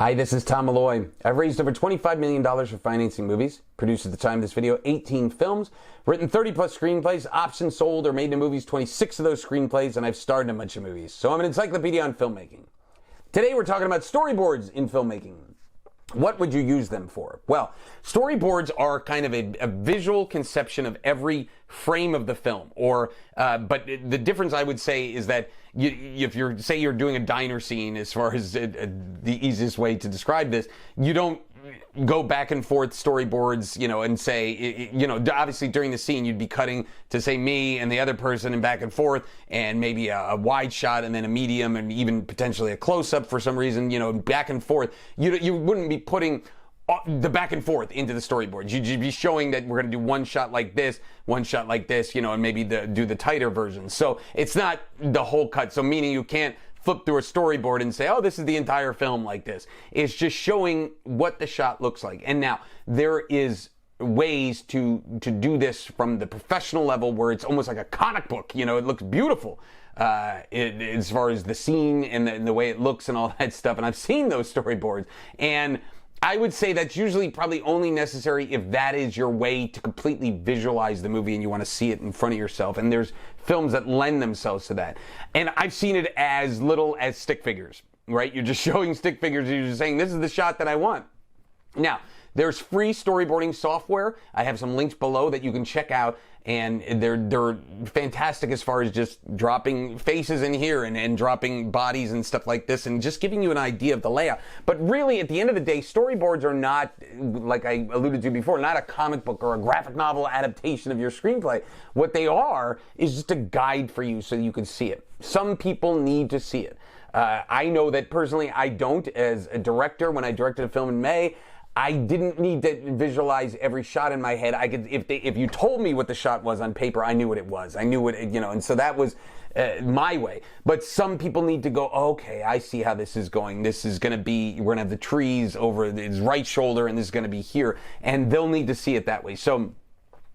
Hi, this is Tom Malloy. I've raised over $25 million for financing movies, produced at the time of this video 18 films, written 30 plus screenplays, options sold or made into movies 26 of those screenplays, and I've starred in a bunch of movies. So I'm an encyclopedia on filmmaking. Today we're talking about storyboards in filmmaking. What would you use them for? Well, storyboards are kind of a visual conception of every frame of the film. But the difference I would say is that if you're doing a diner scene, as far as the easiest way to describe this, you don't go back and forth storyboards, and say, obviously during the scene you'd be cutting to say me and the other person and back and forth, and maybe a wide shot and then a medium and even potentially a close-up for some reason, back and forth. You wouldn't be putting the back and forth into the storyboards. You'd be showing that we're going to do one shot like this, and maybe do the tighter version. So it's not the whole cut. So meaning you can't flip through a storyboard and say, oh, this is the entire film like this. It's just showing what the shot looks like. And now there is ways to do this from the professional level where it's almost like a comic book. It looks beautiful as far as the scene and the way it looks and all that stuff. And I've seen those storyboards, and I would say that's usually probably only necessary if that is your way to completely visualize the movie and you want to see it in front of yourself. And there's films that lend themselves to that. And I've seen it as little as stick figures, right? You're just showing stick figures and you're just saying, this is the shot that I want. Now, there's free storyboarding software. I have some links below that you can check out, and they're fantastic as far as just dropping faces in here and dropping bodies and stuff like this and just giving you an idea of the layout. But really, at the end of the day, storyboards are not, like I alluded to before, not a comic book or a graphic novel adaptation of your screenplay. What they are is just a guide for you so you can see it. Some people need to see it. I know that personally I don't. As a director, when I directed a film in May, I didn't need to visualize every shot in my head. I could, if you told me what the shot was on paper, I knew what it was. I knew what, and so that was my way. But some people need to go, okay, I see how this is going. This is going to be, we're going to have the trees over his right shoulder, and this is going to be here. And they'll need to see it that way. So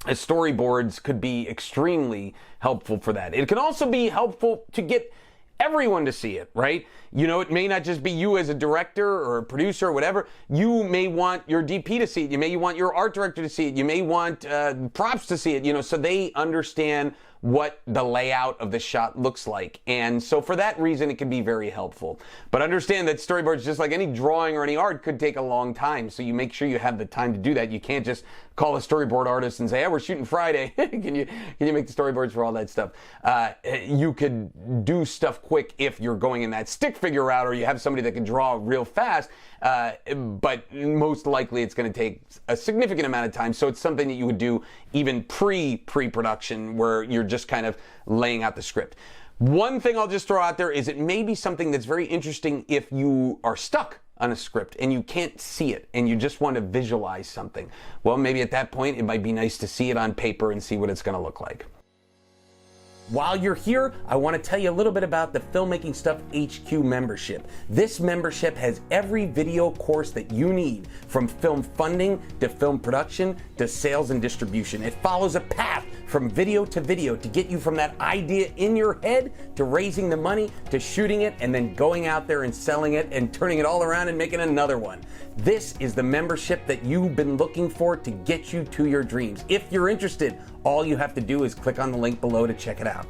storyboards could be extremely helpful for that. It can also be helpful to get everyone to see it, right? It may not just be you as a director or a producer or whatever. You may want your DP to see it. You may want your art director to see it. You may want props to see it, so they understand what the layout of the shot looks like. And so for that reason, it can be very helpful. But understand that storyboards, just like any drawing or any art, could take a long time. So you make sure you have the time to do that. You can't just call a storyboard artist and say, hey, we're shooting Friday. Can you make the storyboards for all that stuff? You could do stuff quick if you're going in that stick figure route, or you have somebody that can draw real fast. But most likely it's going to take a significant amount of time. So it's something that you would do even pre-production, where you're just kind of laying out the script. One thing I'll just throw out there is it may be something that's very interesting if you are stuck on a script and you can't see it and you just want to visualize something. Well, maybe at that point it might be nice to see it on paper and see what it's going to look like. While you're here, I want to tell you a little bit about the Filmmaking Stuff HQ membership. This membership has every video course that you need, from film funding to film production to sales and distribution. It follows a path from video to get you from that idea in your head to raising the money to shooting it and then going out there and selling it and turning it all around and making another one. This is the membership that you've been looking for to get you to your dreams. If you're interested, all you have to do is click on the link below to check it out.